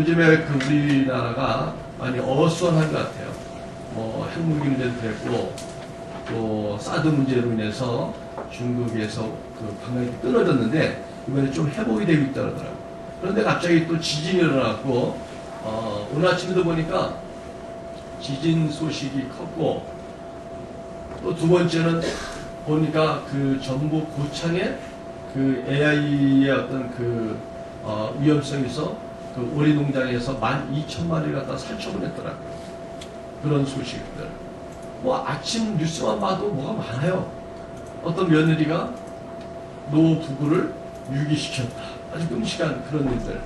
요즘에 그 우리나라가 많이 어수선한 것 같아요. 뭐 핵무기 문제도 그랬고 또 사드 문제로 인해서 중국에서 그 관광이 끊어졌는데 이번에 좀 회복이 되고 있다 그러더라고요. 그런데 갑자기 또 지진이 일어났고 오늘 아침에도 보니까 지진 소식이 컸고 또 두 번째는 보니까 그 전북 고창에 그 AI의 어떤 그 위험성이 있어 그 오리 농장에서 12,000마리를 갖다 살처분했더라고요. 그런 소식들. 뭐 아침 뉴스만 봐도 뭐가 많아요. 어떤 며느리가 노 부부를 유기시켰다. 아주 끔찍한 그런 일들.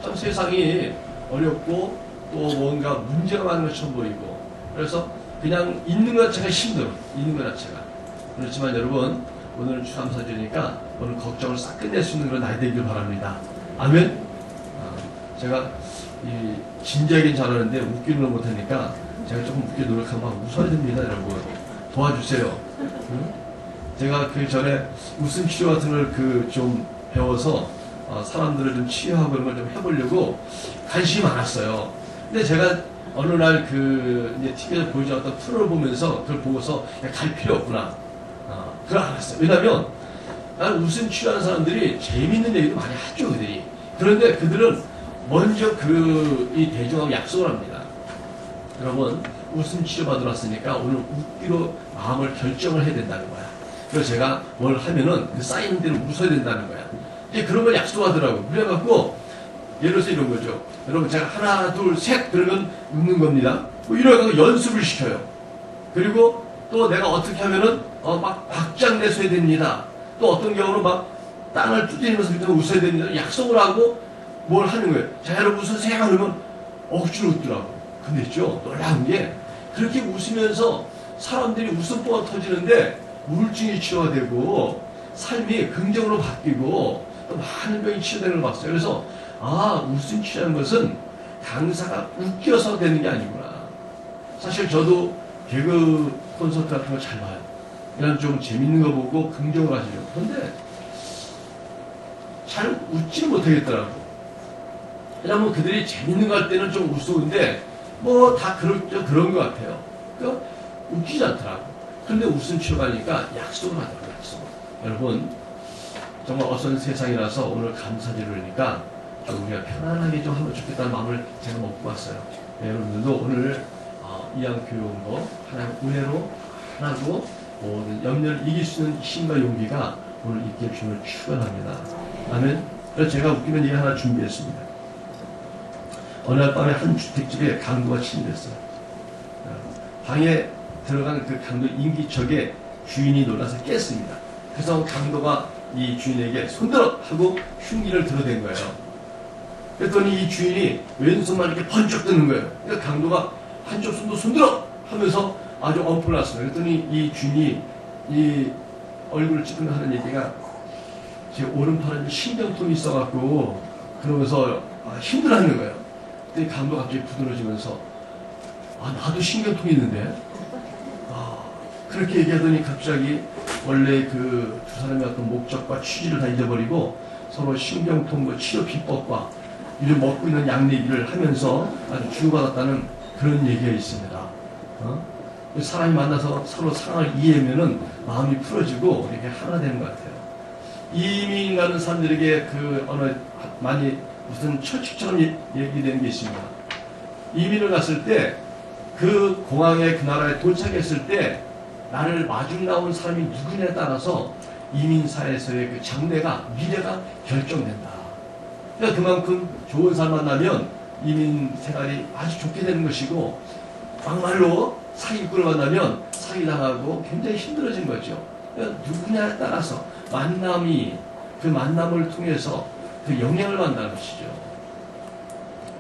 참 세상이 어렵고 또 뭔가 문제가 많은 것처럼 보이고 그래서 그냥 있는 것 자체가 힘들어. 있는 것 자체가. 그렇지만 여러분 오늘 추수감사주니까 오늘 걱정을 싹 끝낼 수 있는 그런 날이 되길 바랍니다. 아멘. 제가 진지하긴 잘하는데 웃기는 걸 못하니까 제가 조금 웃기 노력하면 막 웃어야 됩니다. 여러분 도와주세요. 응? 제가 그 전에 웃음 치료 같은 걸 그 좀 배워서 사람들을 좀 치유하고 그런 걸 좀 해보려고 관심이 많았어요. 근데 제가 어느 날 그 이제 TV에서 보여준 어떤 프로를 보면서 그걸 보고서 갈 필요 없구나. 그걸 알았어요. 왜냐면 난 웃음 치료하는 사람들이 재밌는 얘기도 많이 하죠, 그들이. 그런데 그들은 먼저 이 대중하고 약속을 합니다. 여러분 웃음 치료 받으러 왔으니까 오늘 웃기로 마음을 결정을 해야 된다는 거야. 그래서 제가 뭘 하면은 그 쌓이는 대로 웃어야 된다는 거야. 이제 그런 걸 약속하더라고. 그래갖고 예를 들어서 이런 거죠. 여러분 제가 하나 둘 셋 그러면 웃는 겁니다. 뭐 이러고 연습을 시켜요. 그리고 또 내가 어떻게 하면은 막 박장내서 해야 됩니다. 또 어떤 경우는 막 땅을 두드리면서 웃어야 됩니다. 약속을 하고 뭘 하는 거예요. 자 여러분 웃으세요 그러면 억지로 웃더라고. 근데 있죠 놀라운 게 그렇게 웃으면서 사람들이 웃음보가 터지는데 우울증이 치료가 되고 삶이 긍정으로 바뀌고 또 많은 병이 치료되는 걸 봤어요. 그래서 웃음 치료하는 것은 강사가 웃겨서 되는 게 아니구나. 사실 저도 개그 콘서트 같은 거 잘 봐요. 이런 좀 재밌는 거 보고 긍정을 하시려고. 그런데 잘 웃지는 못하겠더라고. 왜냐면 그들이 재밌는 거 할 때는 좀 우스운데 뭐 다 그런 것 같아요. 그러니까 웃기지 않더라고. 그런데 웃음 치료가니까 약속을 하더라고요. 약속. 여러분 정말 어떤 세상이라서 오늘 감사드리러 오니까 좀 우리가 편안하게 좀 하면 좋겠다는 마음을 제가 먹고 왔어요. 네, 여러분들도 오늘 이양 교육도 하나님 은혜로 하나고 모든 염려를 이길 수 있는 힘과 용기가 오늘 있게 주님을 축원합니다. 아멘. 그래서 제가 웃기는 얘기 하나 준비했습니다. 어느 날 밤에 한 주택집에 강도가 침입했어요. 방에 들어간 그 강도 인기척에 주인이 놀라서 깼습니다. 그래서 강도가 이 주인에게 손들어 하고 흉기를 들어댄 거예요. 그랬더니 이 주인이 왼손만 이렇게 번쩍 드는 거예요. 그러니까 강도가 한쪽 손도 손들어 하면서 아주 엄포를 났습니다. 그랬더니 이 주인이 이 얼굴을 찌푸려 하는 얘기가 제 오른팔에 신경통이 있어갖고 그러면서 힘들어하는 거예요. 그때 강도가 갑자기 부드러워지면서 나도 신경통이 있는데 그렇게 얘기하더니 갑자기 원래 그 두 사람의 어떤 목적과 취지를 다 잊어버리고 서로 신경통 치료 비법과 이를 먹고 있는 약 얘기를 하면서 아주 주고받았다는 그런 얘기가 있습니다. 사람이 만나서 서로 상황을 이해하면은 마음이 풀어지고 이렇게 하나 되는 것 같아요. 이민 가는 사람들에게 많이 무슨 철칙처럼 얘기되는 게 있습니다. 이민을 갔을 때 그 공항에 그 나라에 도착했을 때 나를 마중 나온 사람이 누구냐에 따라서 이민사에서의 그 장래가 미래가 결정된다. 그러니까 그만큼 좋은 사람 만나면 이민 생활이 아주 좋게 되는 것이고 막말로 사기꾼을 만나면 사기당하고 굉장히 힘들어진 거죠. 그러니까 누구냐에 따라서 그 만남을 통해서 그 영향을 받는 것이죠.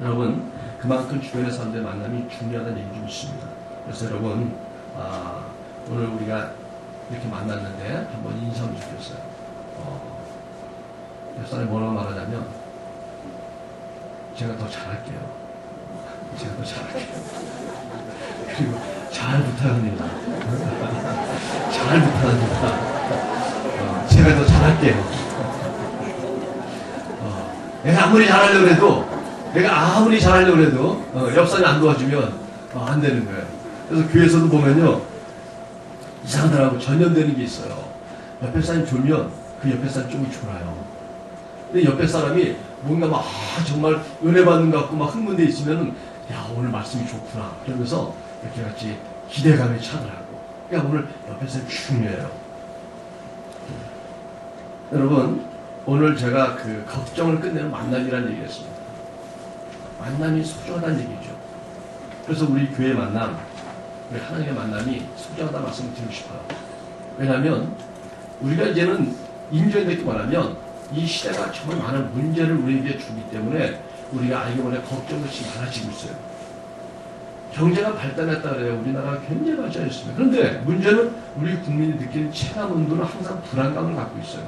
여러분 그만큼 주변의 사람들의 만남이 중요하다는 얘기 좀 있습니다. 그래서 여러분 오늘 우리가 이렇게 만났는데 한번 인사하면 좋겠어요. 옆 사람이 뭐라고 말하냐면 제가 더 잘할게요. 제가 더 잘할게요. 그리고 잘 부탁합니다. 잘 부탁합니다. 제가 더 잘할게요. 내가 아무리 잘하려고 해도 내가 아무리 잘하려고 해도 옆 사람이 안 도와주면 안 되는 거예요. 그래서 교회에서도 보면요, 이상하더라고. 전염되는 게 있어요. 옆에 사람이 졸면 그 옆에 사람 쪽이 졸아요. 근데 옆에 사람이 뭔가 막 정말 은혜 받는 것 같고 막 흥분돼 있으면은 야, 오늘 말씀이 좋구나 그러면서 이렇게 같이 기대감에 차더라고. 그러니까 오늘 옆에 사람이 중요해요. 여러분, 오늘 제가 그 걱정을 끝내는 만남이라는 얘기를 했습니다. 만남이 소중하다는 얘기죠. 그래서 우리 교회 만남, 우리 하나님의 만남이 소중하다는 말씀을 드리고 싶어요. 왜냐하면 우리가 이제는 인정되기 원하면 이 시대가 정말 많은 문제를 우리에게 주기 때문에 우리가 알기 원해 걱정같이 많아지고 있어요. 경제가 발달했다 그래요. 우리나라가 굉장히 발전했습니다. 그런데 문제는 우리 국민이 느끼는 체감 온도는 항상 불안감을 갖고 있어요.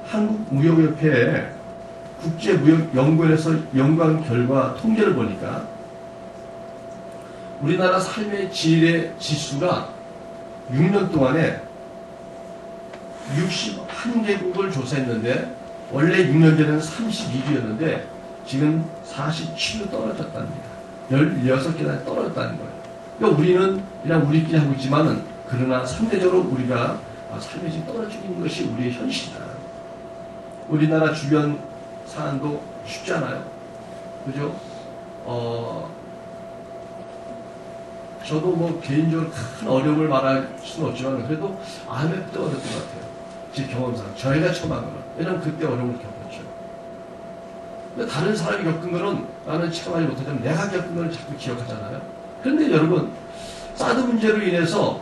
한국무역협회 국제무역연구원에서 연구한 결과 통계를 보니까 우리나라 삶의 질의 지수가 6년 동안에 61개국을 조사했는데 원래 6년 전에는 32위였는데 지금 47로 떨어졌답니다. 16계단이 떨어졌다는 거예요. 그러니까 우리는 그냥 우리끼리 하고 있지만은 그러나 상대적으로 우리가 삶의 질이 떨어지고 있는 것이 우리의 현실이다. 우리나라 주변 사안도 쉽지 않아요. 그죠? 저도 뭐 개인적으로 큰 어려움을 말할 수는 없지만 그래도 IMF 때 어렸던 것 같아요. 제 경험상. 저희가 처음 한 거는. 왜냐면 그때 어려움을 겪었죠. 근데 다른 사람이 겪은 거는 나는 체감하지 못하지만 내가 겪은 거는 자꾸 기억하잖아요. 그런데 여러분, 사드 문제로 인해서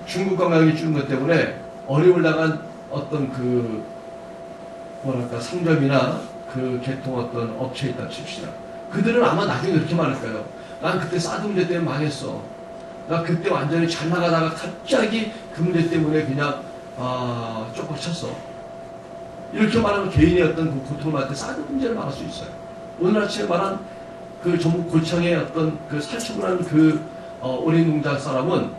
중국 관광이 죽은 것 때문에 어려움을 당한 어떤 그 뭐랄까 상점이나 그 개통 어떤 업체에 있다 칩시다. 그들은 아마 나중에 그렇게 말할 거예요. 난 그때 사드 문제 때문에 망했어. 나 그때 완전히 잘 나가다가 갑자기 그 문제 때문에 그냥 쪽박 쳤어. 이렇게 말하면 개인의 어떤 그 고통을 받을 때 사드 문제를 말할 수 있어요. 오늘 아침에 말한 그 전북 고창의 어떤 그 살충을 한 그 어린 농장 사람은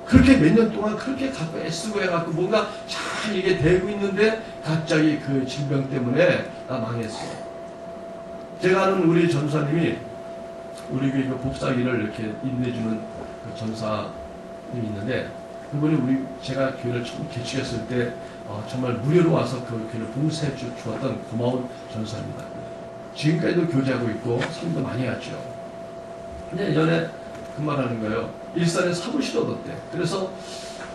그렇게 몇 년 동안 그렇게 갖고 애쓰고 해갖고 뭔가 잘 이게 되고 있는데 갑자기 그 질병 때문에 나 망했어. 제가 아는 우리 전사님이 우리 교회 그 복사기를 이렇게 인내주는 그 전사님이 있는데 그분이 제가 교회를 처음 개척했을 때 정말 무료로 와서 그 교회를 봉사해 주었던 고마운 전사입니다. 지금까지도 교제하고 있고 선도 많이 갔죠. 근데 예전에 그 말하는 거예요. 일산에 사무실 얻었대. 그래서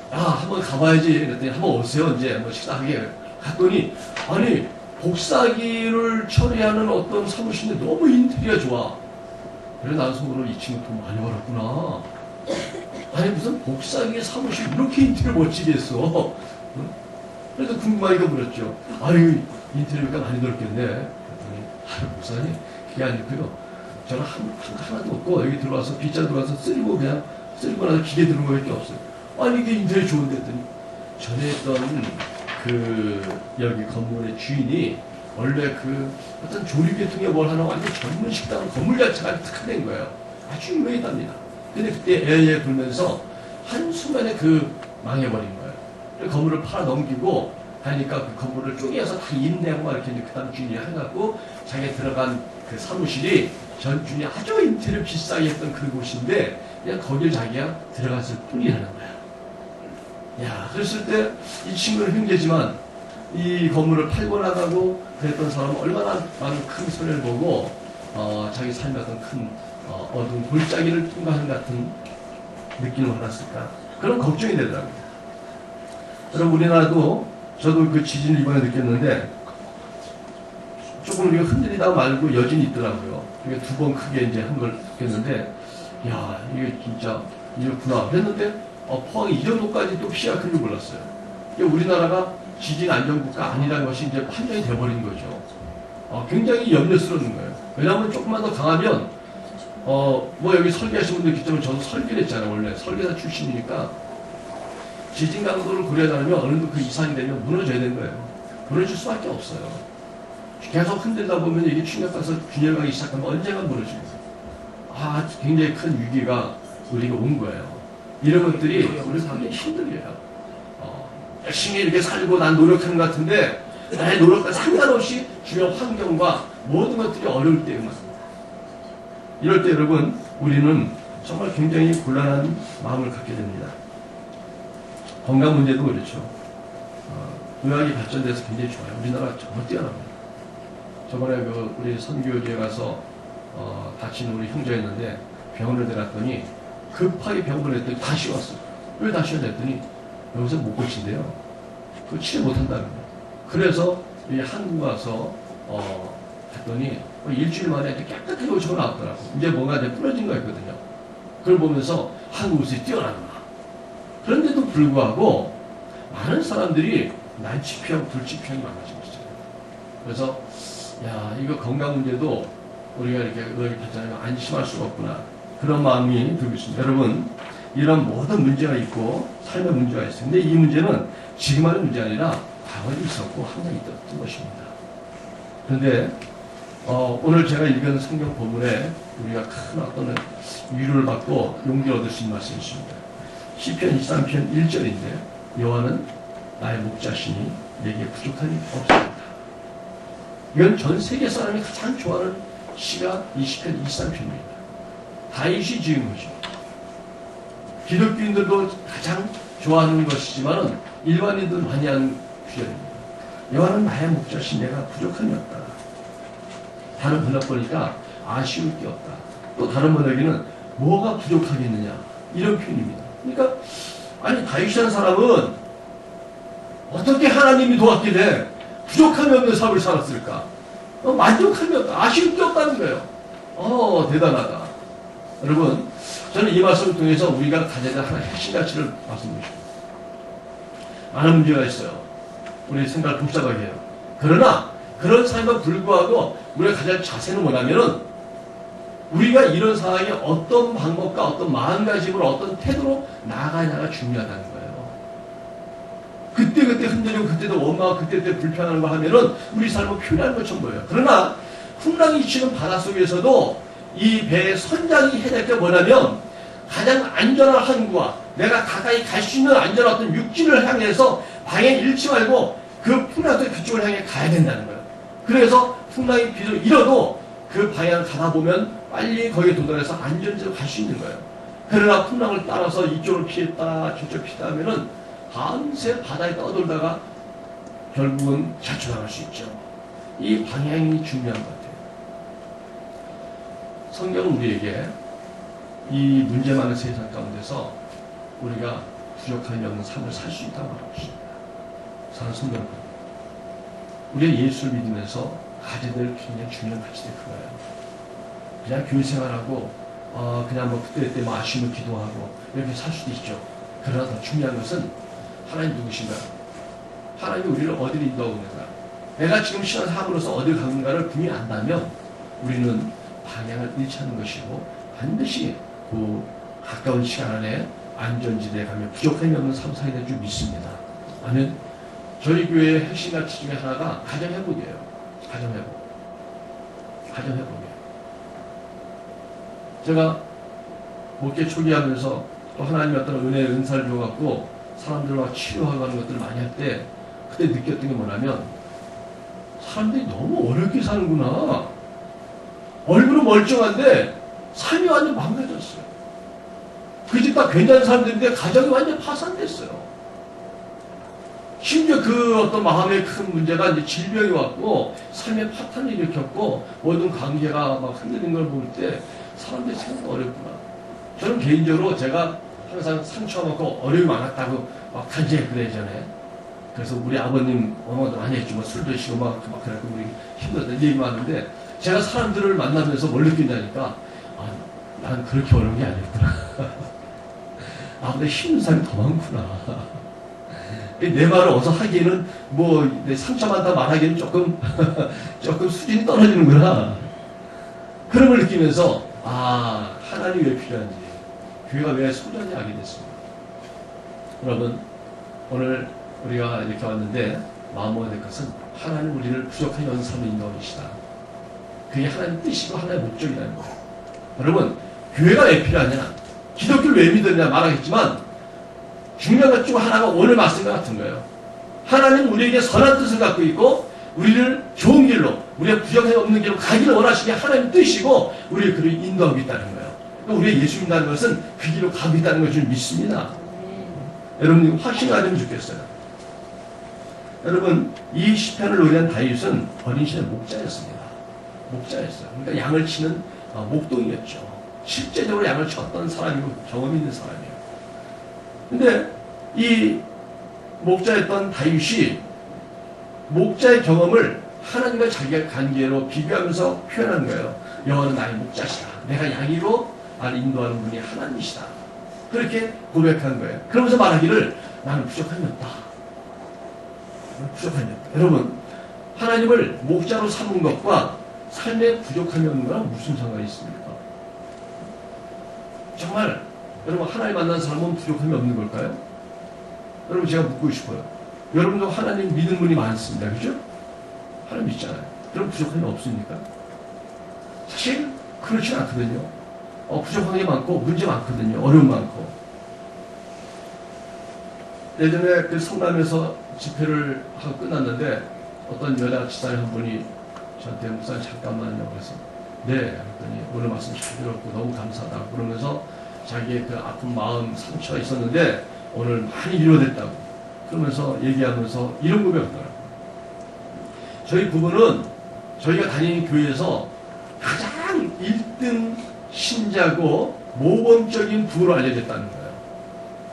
한번 가봐야지. 그랬더니 한번 오세요. 이제 뭐 식사하게 갔더니 아니 복사기를 처리하는 어떤 사무실인데 너무 인테리어 좋아. 그래 난 속으로 이 친구 돈 많이 벌었구나. 아니 무슨 복사기 사무실 이렇게 인테리어 멋지게 했어. 응? 그래서 궁금하니까 물었죠. 아유 인테리어가 많이 들었겠네. 그랬더니 목사님 그게 아니고요. 저는 하나도 없고 여기 들어와서 빗자루 들어와서 쓰리고 그냥 쓰리고 나서 기계 들은 거밖에 없어요. 아니 이게 인테리어 좋은데 했더니 전에 했던 그 여기 건물의 주인이 원래 그 어떤 조립계통에 뭘 하나 완전 전문 식당 건물 자체가 특화된 거예요. 아주 유명하답니다. 근데 그때 애에 불면서 한순간에 그 망해버린 거예요. 그래서 건물을 팔아 넘기고 하니까 그 건물을 쪼개서 다 임대하고 막 이렇게 그 다음 주인이 해갖고 자기가 들어간 그 사무실이 전 주인이 아주 인테리어 비싸게 했던 그 곳인데 그냥 거길 자기가 들어갔을 뿐이라는 거야. 야, 그랬을 때 이 친구는 형제지만 이 건물을 팔고 나가고 그랬던 사람은 얼마나 많은 큰 손해를 보고 자기 삶의 어떤 큰 어두운 골짜기를 통과하는 같은 느낌을 받았을까? 그런 걱정이 되더라고요. 여러분 우리나라도 저도 그 지진을 이번에 느꼈는데 조금 우리가 흔들리다 말고 여진이 있더라고요. 이게 두 번 크게 이제 한 걸 느꼈는데 야 이게 진짜 이렇구나 했는데 포항이 이 정도까지 또 피해가 큰 줄 몰랐어요. 우리나라가 지진 안전국가 아니라는 것이 이제 판정이 돼버린 거죠. 굉장히 염려스러운 거예요. 왜냐하면 조금만 더 강하면 뭐 여기 설계하신 분들 있겠지만 저도 설계를 했잖아요. 원래 설계사 출신이니까 지진 강도를 고려하지 않으면 어느 정도 그 이상이 되면 무너져야 되는 거예요. 무너질 수밖에 없어요. 계속 흔들다 보면 이게 충격가서 균열 가기 시작하면 언젠가 무너집니다. 굉장히 큰 위기가 우리가 온 거예요. 이런 것들이 우리가 굉장히 힘들어요. 열심히 이렇게 살고 난 노력하는 것 같은데 나의 노력과 상관없이 주변 환경과 모든 것들이 어려울 때만, 이럴 때 여러분 우리는 정말 굉장히 곤란한 마음을 갖게 됩니다. 건강 문제도 그렇죠. 의학이 발전돼서 굉장히 좋아요. 우리나라 정말 뛰어납니다. 저번에 우리 선교지에 가서 다친 우리 형제가 있는데 병원에 들어갔더니 급하게 병원에 했더니 다시 왔어요. 왜 다시 왔냐 했더니 여기서 못 고친대요. 그거 치료 못한다는 거예요. 그래서 이 한국 와서 했더니 일주일 만에 깨끗하게 오시고 나왔더라고. 이제 뭔가 이제 부러진 거 있거든요. 그걸 보면서 한국 의술이 뛰어나구나. 그런데도 불구하고 많은 사람들이 난치병, 불치병이 많아지고 있어요. 그래서 야, 이거 건강 문제도 우리가 이렇게 의학이 발전하면 안심할 수가 없구나. 그런 마음이 들고 있습니다. 여러분, 이런 모든 문제가 있고 삶의 문제가 있어요. 근데 이 문제는 지금 하는 문제 아니라 과거에 있었고 항상 있었던 것입니다. 그런데 오늘 제가 읽은 성경 본문에 우리가 큰 어떤 위로를 받고 용기를 얻을 수 있는 말씀이 있습니다. 시편 23편 1절인데 여호와는 나의 목자시니 내게 부족함이 없습니다. 이건 전 세계 사람이 가장 좋아하는 시가 이 시편 23편입니다. 다윗이 지은 거죠. 기독교인들도 가장 좋아하는 것이지만 일반인들 많이 하는 구절입니다. 여호와는 나의 목자시 내가 부족함이 없다. 다른 번역 보니까 아쉬울 게 없다. 또 다른 번역에는 뭐가 부족하겠느냐 이런 표현입니다. 그러니까 아니 다윗이라는 사람은 어떻게 하나님이 도왔게 돼 부족함이 없는 삶을 살았을까? 만족함이 없다. 아쉬울 게 없다는 거예요. 대단하다. 여러분, 저는 이 말씀을 통해서 우리가 가져야 될 하나의 핵심 가치를 말씀드리고 싶습니다. 많은 문제가 있어요. 우리 생각을 복잡하게 해요. 그러나 그런 삶에 불구하고 우리가 가져야 할 자세는 뭐냐면은 우리가 이런 상황에 어떤 방법과 어떤 마음가짐으로 어떤 태도로 나아가냐가 중요하다는 거예요. 그때그때 흔들리고 그때도 원망하고 그때그때 불편한 거 하면은 우리 삶은 표현하는 것처럼 보여요. 그러나 풍랑이 치는 바닷속에서도 이 배의 선장이 해야 될 게 뭐냐면 가장 안전한 항구와 내가 가까이 갈 수 있는 안전한 어떤 육지를 향해서 방향 잃지 말고 그 풍랑 속에 그쪽을 향해 가야 된다는 거예요. 그래서 풍랑이 비를 잃어도 그 방향을 가다 보면 빨리 거기에 도달해서 안전지로 갈 수 있는 거예요. 그러나 풍랑을 따라서 이쪽을 피했다 저쪽을 피했다 하면은 밤새 바다에 떠돌다가 결국은 자초당할 수 있죠. 이 방향이 중요한 것 같아요. 성경은 우리에게 이 문제 많은 세상 가운데서 우리가 부족함이 없는 삶을 살 수 있다고 말하고 있습니다. 사는 성경은 우리가 예수를 믿으면서 가져야 될 굉장히 중요한 가치들이 그거예요. 그냥 교회 생활하고 그냥 뭐 그때 뭐 아쉬움을 기도하고 이렇게 살 수도 있죠. 그러나 더 중요한 것은 하나님 누구신가? 하나님이 우리를 어디로 인도하고 있는가? 내가 지금 신앙 삶으로서 어디를 가는가를 분명히 안다면 우리는 방향을 잃지 않는 것이고 반드시 그 가까운 시간 안에 안전지대에 가면 부족함이 없는 삶 살게 될 줄 믿습니다. 아멘. 저희 교회의 핵심 가치 중에 하나가 가정회복이에요. 가정회복이에요. 제가 목회 초기 하면서 또 하나님의 어떤 은혜의 은사를 줘갖고 사람들과 치료하고 하는 것들을 많이 할 때 그때 느꼈던 게 뭐냐면 사람들이 너무 어렵게 사는구나. 얼굴은 멀쩡한데 삶이 완전 망가졌어요. 그 집 다 괜찮은 사람들인데 가정이 완전 파산됐어요. 심지어 그 어떤 마음의 큰 문제가 이제 질병이 왔고 삶의 파탄을 일으켰고 모든 관계가 막 흔들린 걸 볼 때 사람들이 생각 어렵구나. 저는 개인적으로 제가 항상 상처받고 어려움이 많았다고 막 간증했거든요, 예전에. 그래서 우리 아버님, 어머니도 많이 했죠. 뭐 술 드시고 막 그래갖고 우리 힘들었다. 얘기 많은데 제가 사람들을 만나면서 뭘 느낀다니까 난 그렇게 어려운 게 아니었구나. 근데 힘든 사람이 더 많구나. 내 말을 어서 하기에는 뭐 내 상처 많다 말하기에는 조금 수준이 떨어지는구나. 그런 걸 느끼면서 하나님이 왜 필요한지 교회가 왜 소중한지 알게 됐습니다. 여러분 오늘 우리가 이렇게 왔는데 마음 먹어야 될 것은 하나님 우리를 부족한 연삶을 인도하고 계시다. 그게 하나님 뜻이고 하나님의 목적이라는 거예요. 여러분 교회가 왜 필요하냐 기독교를 왜 믿었냐 말하겠지만 중요한 것 중 하나가 오늘 말씀과 같은 거예요. 하나님 우리에게 선한 뜻을 갖고 있고 우리를 좋은 길로, 우리의 부정함이 없는 길로 가기를 원하시게 하나님 뜻이고 우리를 그를 인도하고 있다는 거예요. 우리의 예수 믿는다는 것은 그 길로 가고 있다는 것을 믿습니다. 여러분 이거 확신하면 좋겠어요. 여러분 이 시편을 노래한 다윗은 어린 시절 목자였습니다. 목자였어요. 그러니까 양을 치는 목동이었죠. 실제적으로 양을 쳤던 사람이고 경험이 있는 사람이에요. 근데 이 목자였던 다윗이 목자의 경험을 하나님과 자기의 관계로 비교하면서 표현하는 거예요. 여호와는 나의 목자시다. 내가 양이고 나를 인도하는 분이 하나님이시다. 그렇게 고백한 거예요. 그러면서 말하기를 나는 부족함이 없다. 부족함이 없다. 여러분 하나님을 목자로 삼은 것과 삶에 부족함이 없는 거랑 무슨 상관이 있습니까? 정말 여러분 하나님 만난 사람은 부족함이 없는 걸까요? 여러분 제가 묻고 싶어요. 여러분도 하나님 믿는 분이 많습니다. 그죠? 하나님 믿잖아요. 그럼 부족함이 없습니까? 사실 그렇지 않거든요. 부족한 게 많고 문제 많거든요. 어려움 많고. 예전에 그 성남에서 집회를 하고 끝났는데 어떤 여자 집사님 한 분이 저한테 목사님 잠깐만요. 그래서 네. 그랬더니 오늘 말씀 잘 들었고 너무 감사하다고 그러면서 자기의 그 아픈 마음 상처가 있었는데 오늘 많이 위로됐다고 그러면서 얘기하면서 이런 고백하더라고요. 저희 부부는 저희가 다니는 교회에서 가장 1등 신자고 모범적인 부부로 알려졌다는 거예요.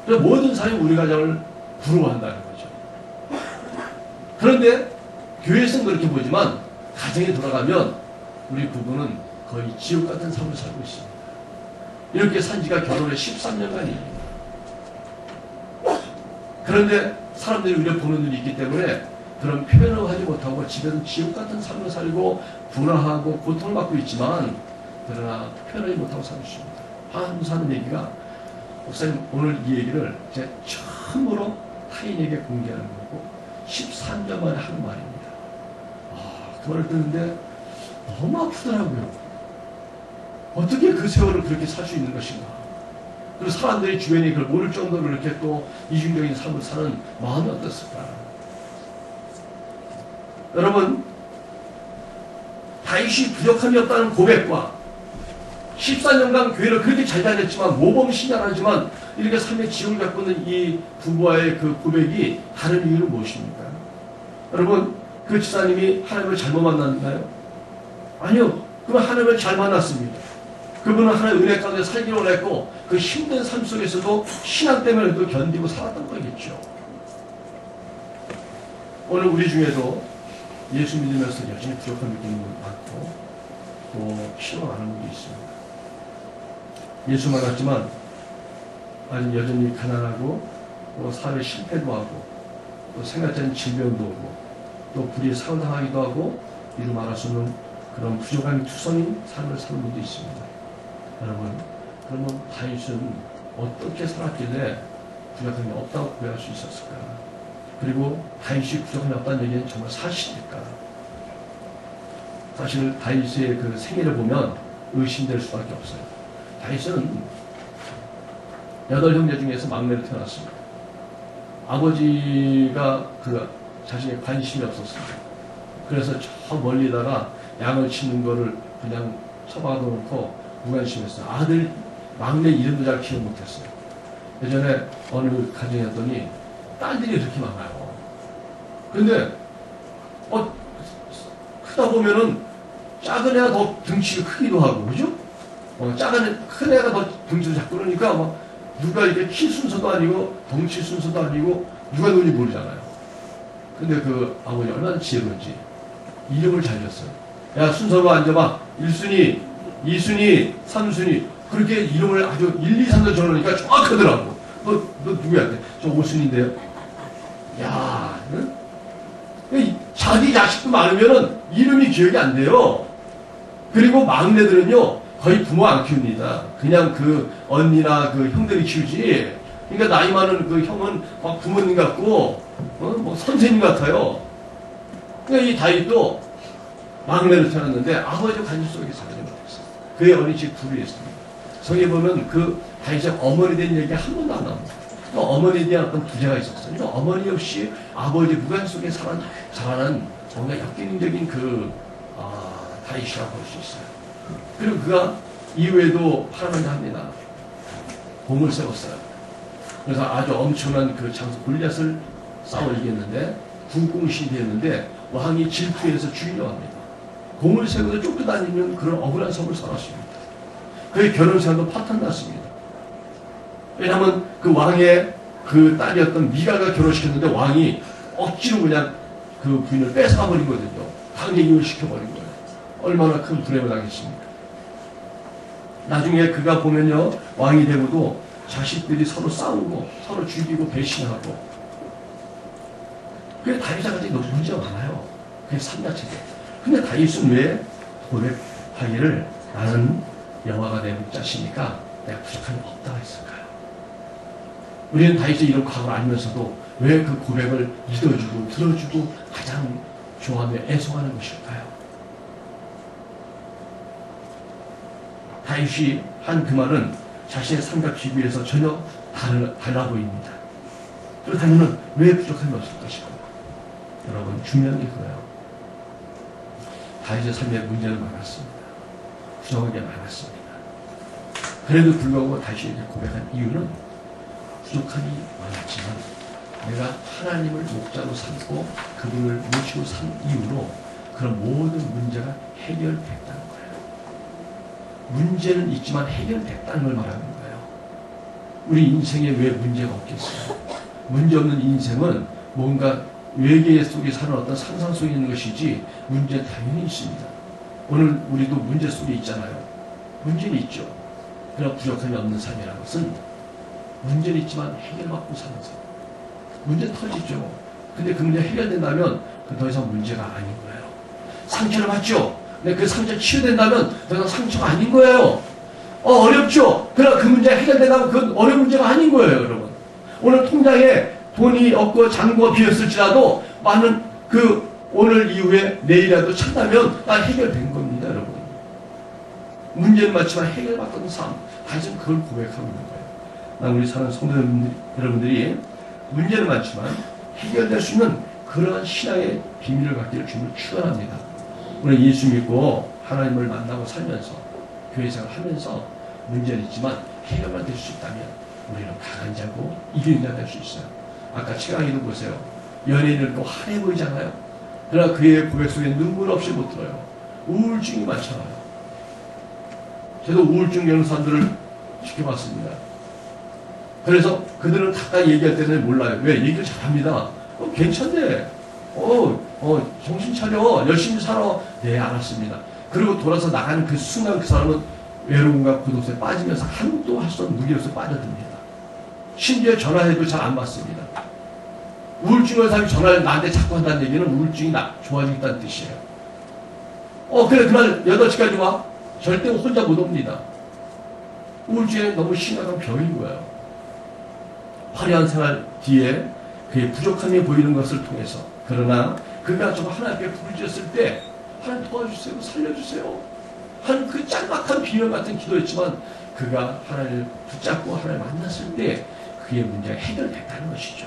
그래서 모든 사람이 우리 가정을 부러워한다는 거죠. 그런데 교회에서는 그렇게 보지만 가정에 돌아가면 우리 부부는 거의 지옥 같은 삶을 살고 있습니다. 이렇게 산 지가 결혼을 13년간입니다. 그런데 사람들이 우리를 보는 눈이 있기 때문에 그런 표현을 하지 못하고 집에서 지옥 같은 삶을 살고 불화하고 고통을 받고 있지만 그러나 표현하지 못하고 살고 있습니다. 하면서 하는 얘기가 목사님 오늘 이 얘기를 제가 처음으로 타인에게 공개하는 거고 13년 만에 하는 말입니다. 그 말을 듣는데 너무 아프더라고요. 어떻게 그 세월을 그렇게 살 수 있는 것인가. 그리고 사람들이 주변에 그걸 모를 정도로 이렇게 또 이중적인 삶을 사는 마음이 어떻을까. 여러분 다윗이 부족함이 없다는 고백과 14년간 교회를 그렇게 잘 다녔지만 모범 신앙하지만 이렇게 삶의 지옥을 갖고 있는 이 부부와의 그 고백이 다른 이유는 무엇입니까? 여러분 그 집사님이 하나님을 잘못 만났나요? 아니요. 그건 하나님을 잘 만났습니다. 그분은 하나님의 은혜 가운데 살기를 원했고 그 힘든 삶 속에서도 신앙 때문에 또 견디고 살았던 거겠죠. 오늘 우리 중에도 예수 믿으면서 여전히 부족한 느낌이 많고 또 필요가 많은 분이 있습니다. 예수 만났지만 아직 여전히 가난하고 또 사회 실패도 하고 또 생각지 않은 질병도 오고 또 불의에 사고당하기도 하고 이루 말할 수 없는 그런 부족함이 투성인 삶을 사는 분도 있습니다. 여러분 그러면 다윗은 어떻게 살았길래 부족함이 없다고 고백할 수 있었을까? 그리고 다윗이 부족함이 없다는 얘기는 정말 사실일까? 사실 다윗의 그 생애를 보면 의심될 수밖에 없어요. 다윗은 8형제 중에서 막내로 태어났습니다. 아버지가 그 자신의 관심이 없었습니다. 그래서 저 멀리다가 양을 치는 거를 그냥 처박아 놓고 무관심했어요. 아들 막내 이름도 잘 기억 못했어요. 예전에 어느 가정에 갔더니 딸들이 그렇게 많아요. 근데 크다 보면은 작은 애가 더 등치가 크기도 하고 그죠? 큰 애가 더 등치를 잡고 그러니까 막 누가 이렇게 키 순서도 아니고 덩치 순서도 아니고 누가 누군지 모르잖아요. 근데 그 아버지 얼마나 지혜로운지 이름을 잘 지었어요. 야 순서로 앉아봐. 1순위, 2순위, 3순위 그렇게 이름을 아주 1, 2, 3도 정하니까 정확하더라고. 너 누구야? 저 5순위인데요. 야, 응? 자기 자식도 많으면은 이름이 기억이 안 돼요. 그리고 막내들은요 거의 부모 안 키웁니다. 그냥 그 언니나 그 형들이 키우지. 그러니까 나이 많은 그 형은 막 부모님 같고 뭐 선생님 같아요. 그러니까 이 다윗도 막내로 태어났는데 아버지 관심 속에 살지 못했어요. 그의 어린 집 둘이 있습니다. 성에 보면 그 다윗의 어머니 된 얘기 한 번도 안 나옵니다. 그러니까 어머니에 대한 어떤 부재가 있었어요. 그러니까 어머니 역시 아버지 무관 속에 자라는 뭔가 역기능적인 다윗이라고 볼 수 있어요. 그리고 그가 이후에도 하나님을 합니다. 공을 세웠어요. 그래서 아주 엄청난 그 장수 골리앗을 싸워 이겼는데 군공신이 되었는데 왕이 질투해서 죽이려고 합니다. 공을 세우고 쫓겨다니는 그런 억울한 섬을 살았습니다. 그의 결혼 생활도 파탄났습니다. 왜냐하면 그 왕의 그 딸이었던 미가가 결혼시켰는데 왕이 억지로 그냥 그 부인을 뺏어가버린 거거든요. 강제 이혼시켜버린 거예요. 얼마나 큰 불행을 당했습니까? 나중에 그가 보면요, 왕이 되고도 자식들이 서로 싸우고 서로 죽이고 배신하고. 그게 다윗과 같이 너무 문제가 많아요. 그게 삶 자체가. 근데 다윗은 왜 고백하기를 나는 여호와가 내 목자시니까 내가 부족함이 없다 했을까요? 우리는 다윗의 이런 과거를 알면서도 왜 그 고백을 믿어주고 들어주고 가장 좋아하며 애송하는 것일까요? 다윗이 한 그 말은 자신의 삶과 비교해서 전혀 달라 보입니다. 그렇다면 왜 부족함이 없을 것일까요? 여러분, 중요한 게 그거예요. 다윗의 삶에 문제는 많았습니다. 부족한 게 많았습니다. 그래도 불구하고 다시 이렇게 고백한 이유는 부족함이 많았지만 내가 하나님을 목자로 삼고 그분을 모시고 산 이후로 그런 모든 문제가 해결됐다는 거예요. 문제는 있지만 해결됐다는 걸 말하는 거예요. 우리 인생에 왜 문제가 없겠어요? 문제 없는 인생은 뭔가 외계 속에 사는 어떤 상상 속에 있는 것이지 문제는 당연히 있습니다. 오늘 우리도 문제 속에 있잖아요. 문제는 있죠. 그러나 부족함이 없는 삶이라는 것은 문제는 있지만 해결받고 사는 삶. 문제 터지죠. 근데 그 문제가 해결된다면 그 더 이상 문제가 아닌 거예요. 상처를 받죠. 근데 그 상처 치유된다면 더 이상 상처가 아닌 거예요. 어렵죠. 그러나 그 문제가 해결된다면 그건 어려운 문제가 아닌 거예요, 여러분. 오늘 통장에 돈이 없고 잔고가 비었을지라도 많은 오늘 이후에 내일이라도 찬다면 다 해결된 겁니다, 여러분. 문제는 많지만 해결받던 삶, 다시 그걸 고백하고 있는 거예요. 우리 사는 성도 여러분들이 문제는 많지만 해결될 수 있는 그러한 신앙의 비밀을 갖기를 주님을 축원합니다. 우리 예수 믿고 하나님을 만나고 살면서 교회 생활을 하면서 문제는 있지만 해결만 될 수 있다면 우리는 강한 자고 이기는 자가 될 수 있어요. 아까 최강희도 보세요. 연예인을 또 환해 보이잖아요. 그러나 그의 고백 속에 눈물 없이 못 들어요. 우울증이 많잖아요. 저도 우울증 겪는 사람들을 지켜봤습니다. 그래서 그들은 가까이 얘기할 때는 몰라요. 왜? 얘기를 잘합니다. 괜찮대. 정신 차려. 열심히 살아. 네, 알았습니다. 그리고 돌아서 나가는 그 순간 그 사람은 외로움과 고독에 빠지면서 한도 할 수 없는 무기로서 빠져듭니다. 심지어 전화해도 잘 안 받습니다. 우울증 온 사람이 전화를 나한테 자꾸 한다는 얘기는 우울증이 좋아지겠다는 뜻이에요. 그래, 그날 8시까지 와. 절대 혼자 못 옵니다. 우울증이 너무 심각한 병인 거예요. 화려한 생활 뒤에 그의 부족함이 보이는 것을 통해서, 그러나 그가 정말 하나님 앞에 부르짖었을 때 하나님 도와주세요, 살려주세요 하는 그 짤막한 비명 같은 기도였지만 그가 하나님을 붙잡고 하나님을 만났을 때 그의 문제가 해결됐다는 것이죠.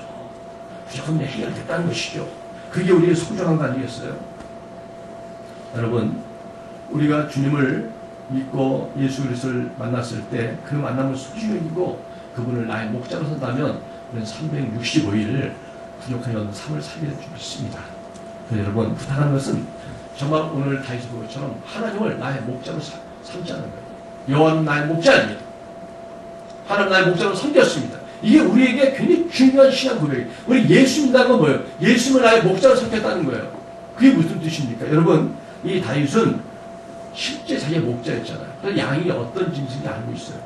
부족함이 해결됐다는 것이죠. 그게 우리의 소중한 거 아니겠어요? 여러분, 우리가 주님을 믿고 예수 그리스도를 만났을 때 그 만남을 소중히 여기고 그분을 나의 목자로 선다면 우리는 365일 부족함이 없는 삶을 살게 될 줄 믿습니다. 그래서 여러분, 부탁하는 것은 정말 오늘 다윗의 것처럼 하나님을 나의 목자로 삼자는 거예요. 여호와는 나의 목자입니다. 하나님 나의 목자로 섬겼습니다. 이게 우리에게 굉장히 중요한 신앙 고백이에요. 우리 예수 믿는다는 건 뭐예요? 예수를 나의 목자로 삼겠다는 거예요. 그게 무슨 뜻입니까? 여러분, 이 다윗은 실제 자기의 목자였잖아요. 그래서 양이 어떤 짐승인지 알고 있어요.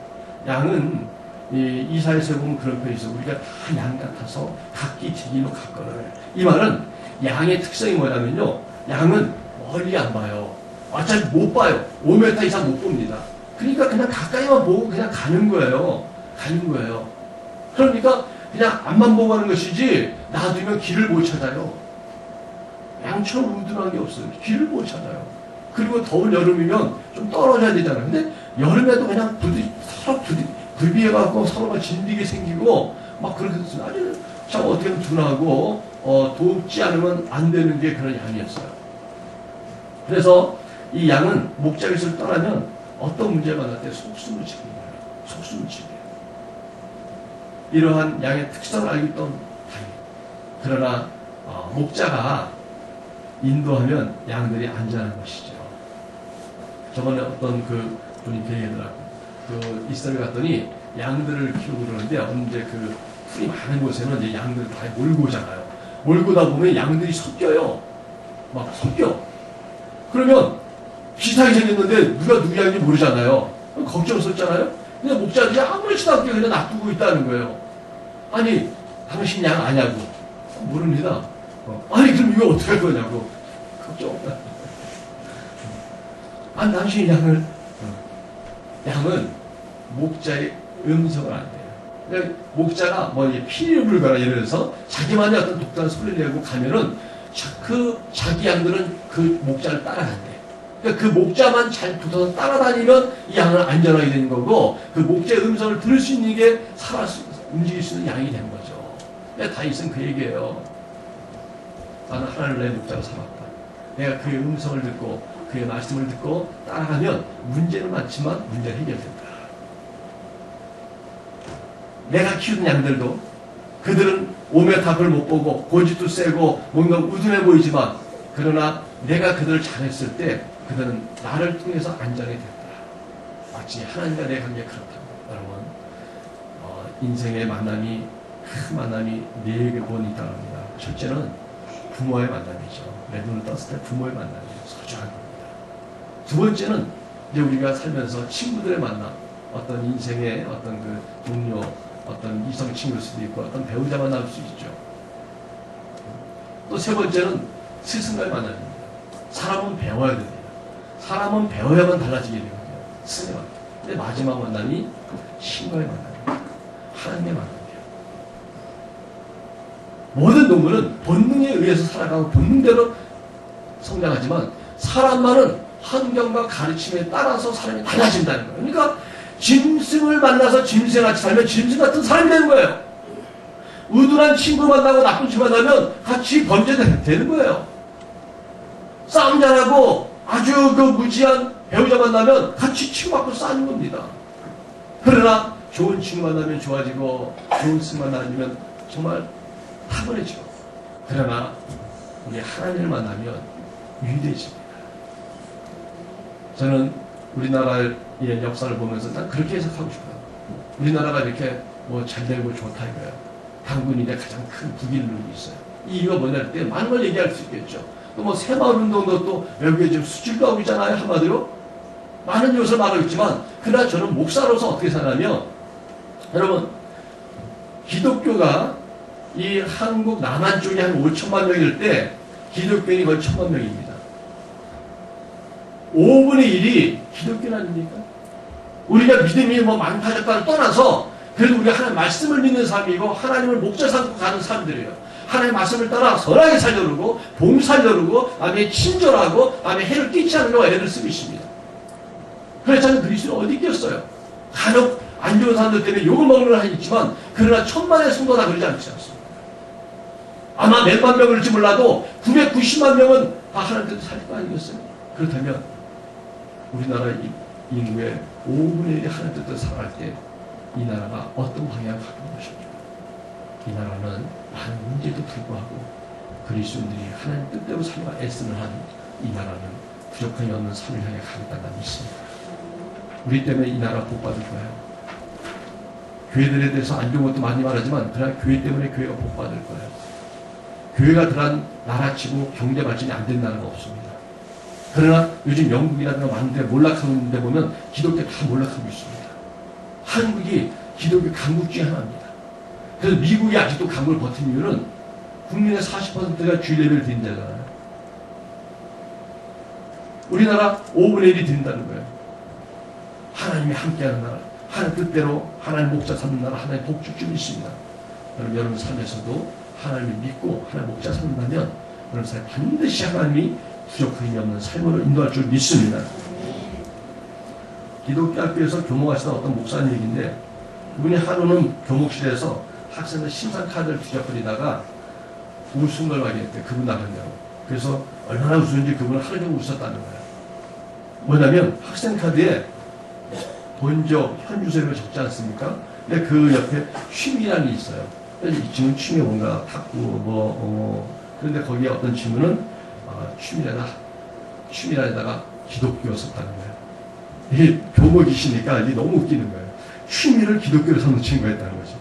양은 이사야서에 보면 그런 표현이 있어요. 우리가 다 양 같아서 각기 제 길로 갔거늘. 이 말은 양의 특성이 뭐냐면요, 양은 멀리 안 봐요. 어차피 못 봐요. 5m 이상 못 봅니다. 그러니까 그냥 가까이만 보고 그냥 가는 거예요. 그러니까 그냥 앞만 보고 가는 것이지 놔두면 길을 못 찾아요. 양처럼 우둔한 게 없어요. 길을 못 찾아요. 그리고 더운 여름이면 좀 떨어져야 되잖아요. 근데 여름에도 그냥 서로 불비해갖고 서로가 진디게 생기고 막 그렇게 됐어요. 아주 참 어떻게 보면 둔하고 돕지 않으면 안 되는 게 그런 양이었어요. 그래서 이 양은 목자깃을 떠나면 어떤 문제가 만날 때 속숨을 지는 거예요. 속숨을 지는 거예요. 이러한 양의 특성을 알고 있던 다행. 그러나 목자가 인도하면 양들이 안전한 것이죠. 저번에 어떤 그 분이 얘기하더라고요. 그 이스라엘 갔더니 양들을 키우고 그러는데 언제 그 풀이 많은 곳에는 이제 양들 다 몰고 오잖아요. 몰고 다 보면 양들이 섞여요. 막 섞여. 그러면 비슷하게 생겼는데 누가 누구 양인지 모르잖아요. 걱정스럽잖아요. 근데 목자들이 아무렇지도 않게 그냥 놔두고 있다는 거예요. 아니 당신 양 아냐고. 모릅니다. 아니 그럼 이거 어떻게 할 거냐고. 걱정. 아니 당신 양은 목자의 음성을 안 돼요. 그러니까 목자가 뭐 피를 불거나 예를 들어서 자기만의 어떤 독단한 소리를 내고 가면은 그 자기 양들은 그 목자를 따라간대. 그러니까 그 목자만 잘 붙어서 따라다니면 이 양은 안전하게 되는 거고, 그 목자의 음성을 들을 수 있는 게 움직일 수 있는 양이 되는 거죠. 그러니까 다윗은 그 얘기예요. 나는 하나님을 내 목자로 삼았다. 내가 그의 음성을 듣고 그의 말씀을 듣고 따라가면 문제는 많지만 문제는 해결된다. 내가 키우는 양들도 그들은 오며 답을 못 보고 고집도 세고 뭔가 우둔해 보이지만, 그러나 내가 그들을 잘했을 때 그들은 나를 통해서 안전하게 됐다. 마치 하나님과 내 관계가 그렇다. 여러분, 인생의 만남이, 큰 만남이 4개 번 있다고 합니다. 첫째는 부모의 만남이죠. 내 눈을 떴을 때 부모의 만남이 소중한 겁니다. 두 번째는 이제 우리가 살면서 친구들의 만남, 어떤 인생의 어떤 그 동료, 어떤 이성 친구일 수도 있고 어떤 배우자 만날 수 있죠. 또 세 번째는 스승과의 만남입니다. 사람은 배워야 됩니다. 사람은 배워야만 달라지게 되거든요. 스승의 만남. 근데 마지막 만남이 신과의 만남입니다. 하나님의 만남이에요. 모든 동물은 본능에 의해서 살아가고 본능대로 성장하지만, 사람만은 환경과 가르침에 따라서 사람이 달라진다는 거예요. 그러니까 짐승을 만나서 짐승같이 살면 짐승 같은 사람이 되는 거예요. 우둔한 친구 만나고 나쁜 친구 만나면 같이 범죄되는 거예요. 싸움 잘하고 아주 그 무지한 배우자 만나면 같이 치고받고 싸는 겁니다. 그러나 좋은 친구 만나면 좋아지고 좋은 스승 만나면 정말 타분해져. 그러나 우리 하나님을 만나면 위대해집니다. 저는 우리나라의 역사를 보면서 난 그렇게 해석하고 싶어요. 우리나라가 이렇게 뭐 잘되고 좋다 이거예요. 당군인의 가장 큰 북일론이 있어요. 이유가 뭐냐 할 때 많은 걸 얘기할 수 있겠죠. 또 뭐 새마을운동도 또 외국에 좀 수질도 하고 있잖아요. 한마디로 많은 요소를 말하고 있지만, 그러나 저는 목사로서 어떻게 생각하냐면, 여러분, 기독교가 이 한국 남한 쪽에 한 5천만 명일 때 기독교인이 거의 1,000만 명입니다. 5분의 1이 기독교 아닙니까? 우리가 믿음이 뭐 많다 적다를 떠나서 그래도 우리가 하나님 말씀을 믿는 사람이고 하나님을 목자 삼고 가는 사람들이에요. 하나님의 말씀을 따라 선하게 살려고, 봉사하려고, 남의 친절하고, 남의 해를 끼치 않으려고 애를 쓰고 있습니다. 그래서 저는 그리스도는 어디 있겠어요? 간혹 안 좋은 사람들 때문에 욕을 먹는 건 있지만, 그러나 천만의 성도가 그러지 않지 않습니다. 아마 몇만 명일지 몰라도 990만 명은 다 하나님 뜻을 살 거 아니겠어요? 그렇다면 우리나라 인구의 5분의 1이 하나님 뜻을 살아갈 때 이 나라가 어떤 방향을 가는 것입니까? 이 나라는 많은 문제도 불구하고 그리스도인들이 하나님 뜻대로 살아 애쓰는 한 이 나라는 부족함이 없는 삶을 향해 가겠다는 믿습니다. 우리 때문에 이 나라 복 받을 거예요. 교회들에 대해서 안 좋은 것도 많이 말하지만, 그러나 교회 때문에 교회가 복 받을 거예요. 교회가 들어간 나라치고 경제 발전이 안 된 나라가 없습니다. 그러나 요즘 영국이라든가 많은 데 몰락하고 있는데 보면 기독교 다 몰락하고 있습니다. 한국이 기독교 강국 중에 하나입니다. 그래서 미국이 아직도 강국을 버틴 이유는 국민의 40%가 주일 예배를 드린다잖아요. 우리나라 5분의 1이 드린다는 거예요. 하나님이 함께하는 나라, 하나님 뜻대로 하나님 목자 삼는 나라, 하나님 복죽줄 있습니다. 여러분 삶에서도 하나님을 믿고 하나님 목자 삼는다면 여러분 삶에 반드시 하나님이 부족함이 없는 삶으로 인도할 줄 믿습니다. 기독교 학교에서 교목하시던 어떤 목사님 얘기인데, 그분이 하루는 교목실에서 학생들 신상 카드를 뒤적거리다가 웃은 걸 발견했대. 그분 나간다고. 그래서 얼마나 웃었는지 그분은 하루 종일 웃었다는 거예요. 뭐냐면 학생 카드에 본적, 현주소를 적지 않습니까? 근데 그 옆에 취미라는 게 있어요. 이 친구는 취미 뭔가 탁구 그런데 거기에 어떤 친구는 취미라다가 기독교를 썼다는 거예요. 이게 교목이시니까 이게 너무 웃기는 거예요. 취미를 기독교로 삼는 친구가 있다는 거죠.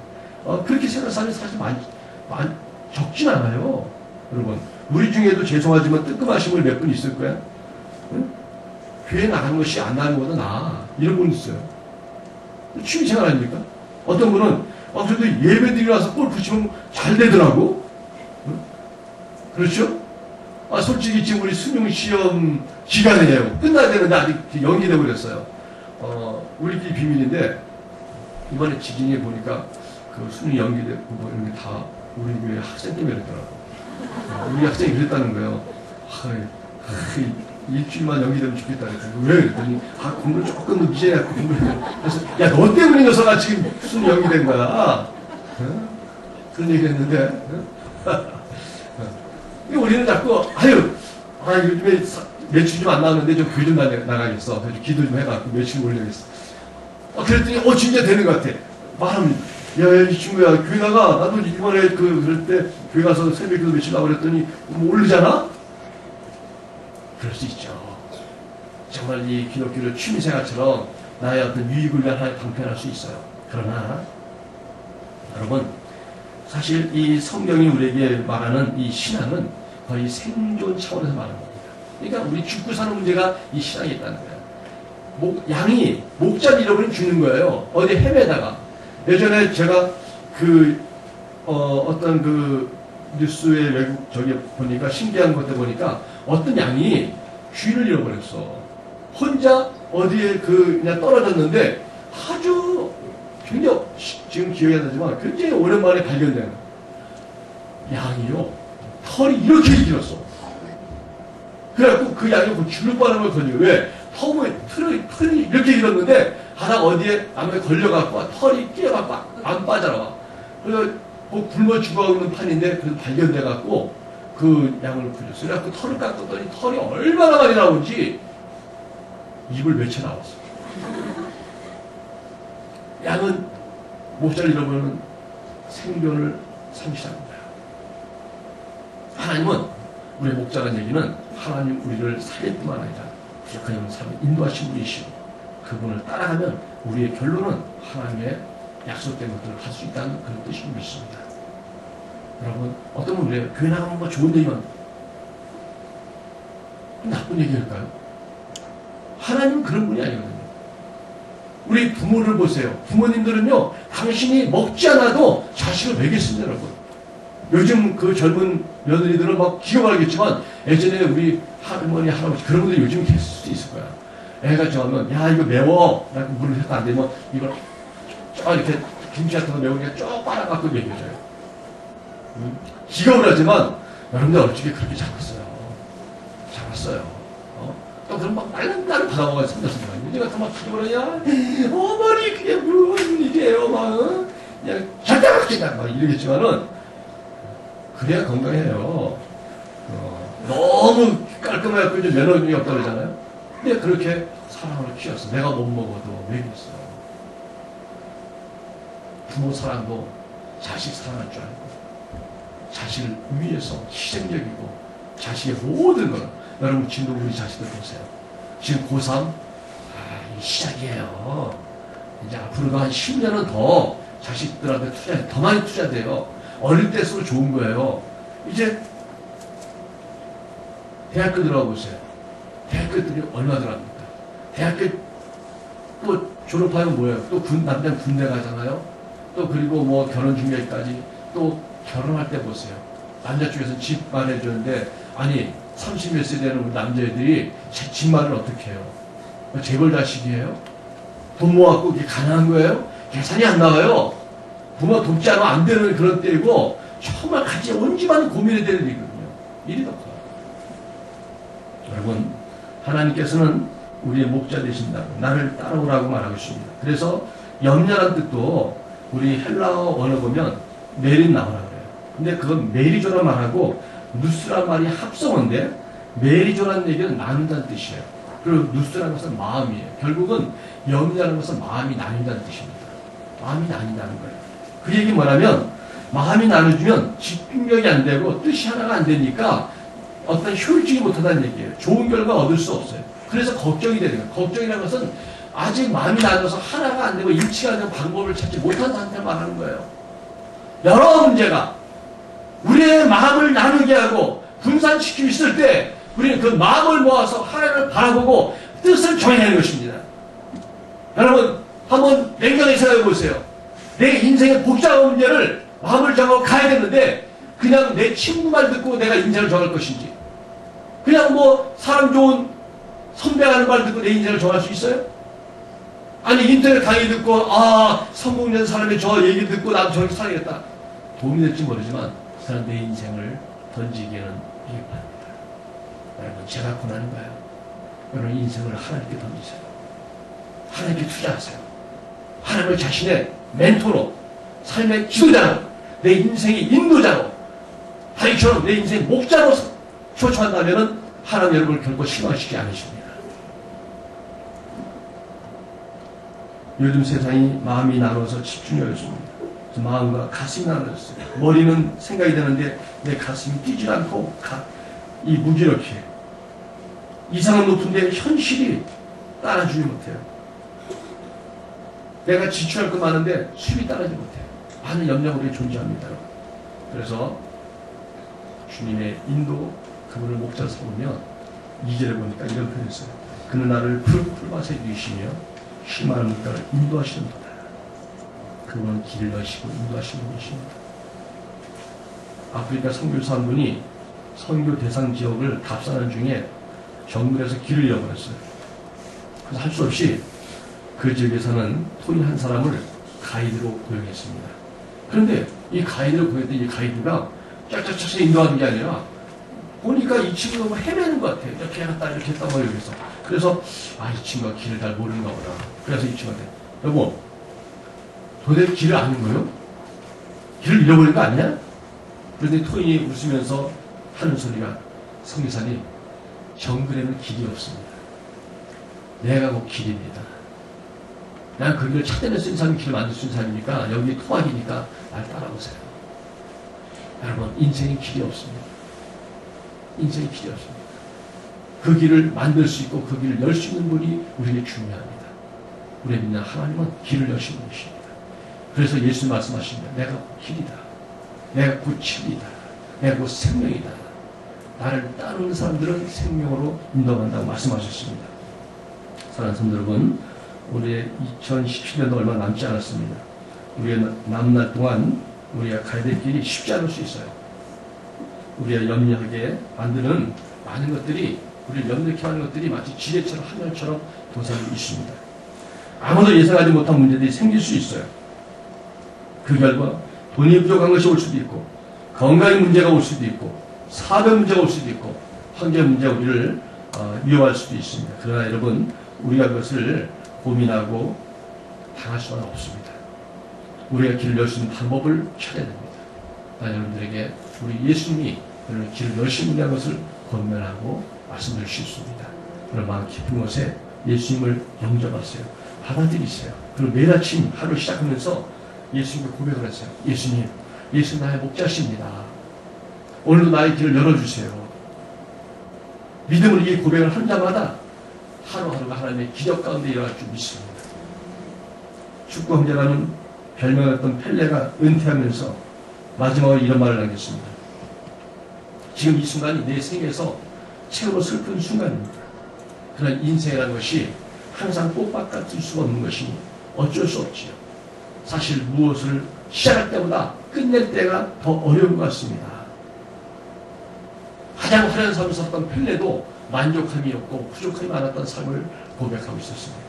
그렇게 생각하는 사람이 사실 적진 않아요. 여러분, 우리 중에도 죄송하지만 뜨끔하신 분 몇 분 있을 거야. 응? 교회 나가는 것이 안 나가는 것보다 나아. 이런 분 있어요. 취미생활 아닙니까? 어떤 분은 그래도 예배 드리고 나서 골프 치면 잘 되더라고. 응? 그렇죠? 솔직히 지금 우리 수능시험 기간이에요. 끝나야 되는데 아직 연기되고 그랬어요. 우리끼리 비밀인데 이번에 지진이 보니까 그 수능 연기되고 뭐 이런 게 다 우리 교회 학생 때문에 그랬더라고. 우리 학생이 그랬다는 거예요. 일주일만 연기되면 좋겠다 그랬더니 왜? 그랬더니 공부를 조금 더 늦게 해갖고 공부를 해요. 그래서 야 너 때문에 녀석아 지금 수능 연기된 거야. 그런 얘기 했는데 우리는 자꾸 요즘에 매출 좀 안 나오는데 좀 교회 좀 나가겠어. 그래서 기도 좀 해갖고 매출 올려야겠어. 그랬더니 진짜 되는 것 같아. 말하면 야 이 친구야 교회 나가. 나도 이번에 그럴 때 교회 가서 새벽기도 며칠 나고 그랬더니 뭐 오르잖아. 그럴 수 있죠. 정말 이 기독교를 취미생활처럼 나의 어떤 유익을 위한 하나의 방편할 수 있어요. 그러나 여러분 사실 이 성경이 우리에게 말하는 이 신앙은 거의 생존 차원에서 말하는 겁니다. 그러니까 우리 죽고 사는 문제가 이 신앙에 있다는 거예요. 양이 목자를 잃어버리면 죽는 거예요. 어디 헤매다가. 예전에 제가 어떤 뉴스에 외국 저기 보니까 신기한 것들 보니까 어떤 양이 쥐를 잃어버렸어. 혼자 어디에 그냥 떨어졌는데 아주 굉장히 지금 기억이 안 나지만 굉장히 오랜만에 발견된 양이요. 털이 이렇게 길었어. 그래갖고 그 양이 죽을 뻔한 걸 걸려. 왜? 털이 이렇게 길었는데 바닥 어디에 나무에 걸려갖고 털이 끼어갖고 안 빠져나와. 그래서 굶어 죽어가고 있는 판인데 그래서 발견돼갖고 그 양을 구렸어. 그래갖고 털을 깎았더니 털이 얼마나 많이 나오는지 입을 맺혀 나왔어. 양은 목자를 잃어버리면 생존을 상실합니다. 하나님은 우리의 목자라는 얘기는 하나님 우리를 살릴 뿐만 아니라 부족한 삶을 인도하신 분이시고 그분을 따라가면 우리의 결론은 하나님의 약속된 것들을 할 수 있다는 그런 뜻을 믿습니다. 여러분 어떤 분은 그래요. 교회 나가면 뭐 좋은 얘기만 나쁜 얘기일까요? 하나님은 그런 분이 아니거든요. 우리 부모를 보세요. 부모님들은요 당신이 먹지 않아도 자식을 먹였습니다. 여러분 요즘 그 젊은 며느리들은 막 기억하겠지만 예전에 우리 할머니 할아버지 그런 분들이 요즘 계실 수도 있을 거야. 애가 좋아하면 야 이거 매워 라고 물을 해도 안 되면 이걸 쭉 이렇게 김치 같은 거 매우니까 쭉 빨아갖고 먹여줘요. 기겁을 하지만 여러분들 어릴 적에 그렇게 자랐어요. 또 그럼 막 날름날름 받아먹어야 삼켰습니다. 이제 같은 막 기겁을 하냐 어머니 그게 무슨 일이에요 막 그냥 절대 막히다 막 이러겠지만은 그래야 건강해요. 너무 깔끔하게 이제 면역력이 없다 그러잖아요. 근데 그렇게 사랑을 키웠어. 내가 못 먹어도 먹였어. 부모 사랑도 자식 사랑할 줄 알고 자식을 위해서 희생적이고 자식의 모든 걸 여러분 지금 우리 자식들 보세요. 지금 고3 이 시작이에요. 이제 앞으로도 한 10년은 더 자식들한테 더 많이 투자돼요. 어릴 때일수록 좋은 거예요. 이제 대학교 들어가 보세요. 대학교들이 얼마 들어갑니까? 대학교 또 졸업하면 뭐예요? 또 남자는 군대 가잖아요. 또 그리고 뭐 결혼 준비까지 또 결혼할 때 보세요. 남자 쪽에서는 집 마련해주는데 아니 30몇 세 되는 우리 남자애들이 집 마련을 어떻게 해요? 재벌 자식이에요? 돈 모아갖고 이게 가능한 거예요? 계산이 안 나와요. 부모 돕지 않으면 안 되는 그런 때이고 정말 같이 온 집안 고민이 되는 일이거든요. 일이 더 커요. 여러분 하나님께서는 우리의 목자 되신다. 나를 따라오라고 말하고 있습니다. 그래서 염려란 뜻도 우리 헬라어 원어 보면 메린 나오라 그래요. 근데 그건 메리조란 말하고 누스란 말이 합성어인데 메리조라는 얘기는 나눈다는 뜻이에요. 그리고 누스라는 것은 마음이에요. 결국은 영이라는 것은 마음이 나뉜다는 뜻입니다. 마음이 나뉜다는 거예요. 그 얘기 뭐냐면 마음이 나눠주면 집중력이 안 되고 뜻이 하나가 안 되니까 어떤 효율적이 못하다는 얘기예요. 좋은 결과 얻을 수 없어요. 그래서 걱정이 되는 거예요. 걱정이라는 것은 아직 마음이 나눠서 하나가 안 되고 일치가 안 되는 방법을 찾지 못한 상태를 말하는 거예요. 여러 문제가 우리의 마음을 나누게 하고 분산시키고 있을 때 우리는 그 마음을 모아서 하나님을 바라보고 뜻을 정해내는 것입니다. 여러분 한번 냉정히 생각해 보세요. 내 인생의 복잡한 문제를 마음을 정하고 가야 되는데 그냥 내 친구 말 듣고 내가 인생을 정할 것인지 그냥 뭐 사람 좋은 선배가 하는 말 듣고 내 인생을 정할 수 있어요? 아니 인터넷 강의 듣고 성공된 사람의 저 얘기 듣고 나도 저렇게 살아야겠다. 도움이 될지 모르지만 그 사람 내 인생을 던지기에는 위급합니다. 여러분 제가 권하는 거예요. 여러분 인생을 하나님께 던지세요. 하나님께 투자하세요. 하나님을 자신의 멘토로 삶의 지도자로 내 인생의 인도자로 다윗처럼 내 인생의 목자로 초청한다면 하나님 여러분을 결코 실망시키지 않으십니다. 요즘 세상이 마음이 나눠서 집중력이 없습니다. 마음과 가슴이 나눠졌어요. 머리는 생각이 되는데 내 가슴이 뛰지 않고 이 무기력해. 이상은 높은데 현실이 따라주지 못해요. 내가 지출할 것 많은데 수입이 따라주지 못해요. 많은 염려가 우리에 존재합니다. 그래서 주님의 인도 그분을 목자로 삼으면 2절에 보니까 이런 표현이 있어요. 그는 나를 풀밭에 누이시며 쉴만한 물가를 인도하시는 도다. 그분은 길을 여시고 인도하시는 분이십니다. 아프리카 선교사 한 분이 선교 대상 지역을 답사하는 중에 정글에서 길을 잃어버렸어요. 그래서 할 수 없이 그 지역에서는 토인 한 사람을 가이드로 고용했습니다. 그런데 이 가이드를 고용했던 이 가이드가 짝짝짝짝 인도하는 게 아니라 보니까 이 친구가 뭐 헤매는 것 같아요. 이렇게 했다 이렇게 했다 뭐 이러면서. 그래서 이 친구가 길을 잘 모르는가 보다. 그래서 이 친구한테 여보 도대체 길을 아는 거예요? 길을 잃어버린 거 아니야? 그런데 토인이 웃으면서 하는 소리가 성교사님 정글에는 길이 없습니다. 내가 곧 길입니다. 난 그 길을 찾아낼 수 있는 사람이 길을 만들 수 있는 사람이니까 여기 토막이니까 날 따라오세요. 여러분 인생에 길이 없습니다. 인생에 길이 없습니다. 그 길을 만들 수 있고 그 길을 열 수 있는 분이 우리에게 중요합니다. 우리의 믿는 하나님은 길을 여시는 분이십니다. 그래서 예수 말씀하십니다. 내가 곧 길이다. 내가 곧 진리다. 내가 곧 생명이다. 나를 따르는 사람들은 생명으로 인도한다고 말씀하셨습니다. 사랑하는 성도 여러분, 올해 2017년도 얼마 남지 않았습니다. 우리가 남은 날 동안 우리가 가야 될 길이 쉽지 않을 수 있어요. 우리가 염려하게 만드는 많은 것들이 우리를 염려케 하는 것들이 마치 지뢰처럼 하늘처럼 도사리고 있습니다. 아무도 예상하지 못한 문제들이 생길 수 있어요. 그 결과 돈이 부족한 것이 올 수도 있고 건강의 문제가 올 수도 있고 사회 문제가 올 수도 있고 환경 문제가 우리를 위협할 수도 있습니다. 그러나 여러분 우리가 그것을 고민하고 당할 수는 없습니다. 우리가 길을 열 수 있는 방법을 찾아야 됩니다. 난 여러분들에게 우리 예수님이 여러분 길을 열심히 하는 것을 권면하고 말씀드릴 수 있습니다. 그런 마음 깊은 곳에 예수님을 영접하세요. 받아들이세요. 그리고 매일 아침 하루 시작하면서 예수님께 고백을 하세요. 예수님, 예수 나의 목자십니다. 오늘도 나의 길을 열어주세요. 믿음으로 이 고백을 한 자마다 하루하루가 하나님의 기적 가운데 일어날 줄 믿습니다. 축구 황제라는 별명했던 펠레가 은퇴하면서 마지막으로 이런 말을 남겼습니다. 지금 이 순간이 내 생에서 최고로 슬픈 순간입니다. 그러나 인생이라는 것이 항상 꽃밭 같을 수가 없는 것이니 어쩔 수 없지요. 사실 무엇을 시작할 때보다 끝낼 때가 더 어려운 것 같습니다. 가장 화려한 삶을 살았던 펠레도 만족함이 없고 부족함이 많았던 삶을 고백하고 있었습니다.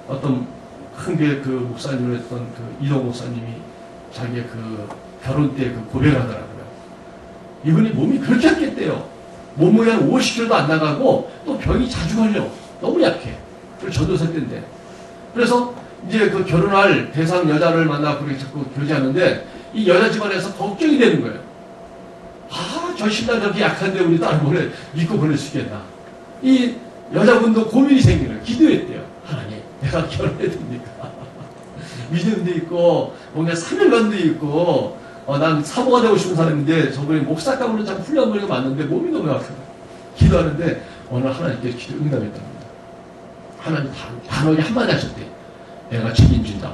어떤 큰 교회 그 목사님을 했던 그 이동 목사님이 자기의 그 결혼 때 그 고백을 하더라고요. 이분이 몸이 그렇게 약했대요. 몸무게 한 50kg도 안 나가고 또 병이 자주 걸려. 너무 약해. 그리고 전도사 때인데. 그래서 이제 그 결혼할 대상 여자를 만나고 그렇게 자꾸 교제하는데 이 여자 집안에서 걱정이 되는 거예요. 아, 저 신랑 저렇게 약한데 우리 딸 믿고 보낼 수 있겠나. 이 여자분도 고민이 생기는 거예요. 기도했대요. 하나님, 내가 결혼해야 됩니까? 믿음도 있고, 뭔가 사명감도 있고, 난 사모가 되고 싶은 사람인데, 저번에 목사감으로 참 훌륭한 거리가 맞는데, 몸이 너무 약해요. 기도하는데, 오늘 하나님께 기도 응답했답니다. 하나님 단호하게 한마디 하셨대. 내가 책임진다.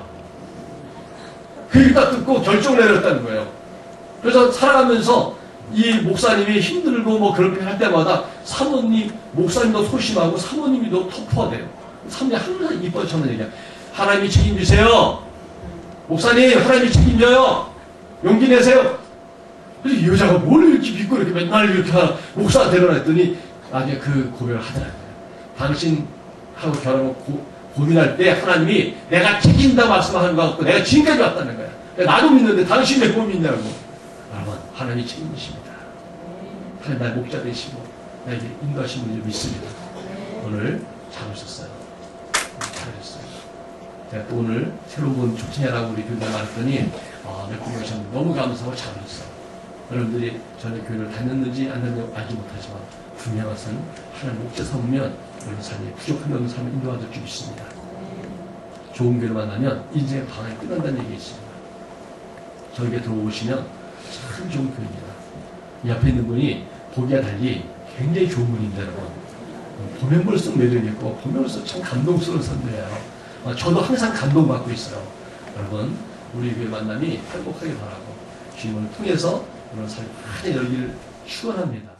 그 얘기 딱 듣고 결정을 내렸다는 거예요. 그래서 살아가면서 이 목사님이 힘들고 뭐 그렇게 할 때마다 사모님, 목사님도 소심하고 사모님도 터프하대요. 사모님이 항상 이뻐처럼 얘기해요. 하나님이 책임지세요. 목사님, 하나님이 책임져요. 용기 내세요. 그래서 이 여자가 뭘 이렇게 믿고 이렇게 맨날 이렇게 목사한테 일어났더니 나중에 그 고백을 하더라고요. 당신하고 결혼하고 고민할 때 하나님이 내가 책임다 말씀하는 것 같고 내가 지금까지 왔다는 거야. 나도 믿는데 당신 왜 못 믿냐고. 여러분, 하나님이 책임지십니다. 하나님 나의 목자 되시고 나에게 인도하신 분을 믿습니다. 오늘 잘 오셨어요. 잘하셨어요. 제가 또 오늘 새로 본 조친애라고 우리 교회에 말했더니 몇 분이 오셨는데 너무 감사하고 잘 오셨어요. 여러분들이 전에 교회를 다녔는지 안 다녔는지 알지 못하지만 분명한 것은 하나님 목자 삼으면 우리 삶이 부족한 없는 삶을 인도하실 줄 믿습니다. 좋은 교회를 만나면 인생의 방황이 끝난다는 얘기 있습니다. 저에게 들어오시면 참 좋은 교회입니다. 이 앞에 있는 분이 보기와 달리 굉장히 좋은 분입니다, 여러분. 보면 볼수록 매력있고 보면 볼수록 참 감동스러운 선배예요. 저도 항상 감동받고 있어요. 여러분, 우리 교회 만남이 행복하게 바라고 주님을 통해서 오늘 삶이 많이 열기를 축원합니다.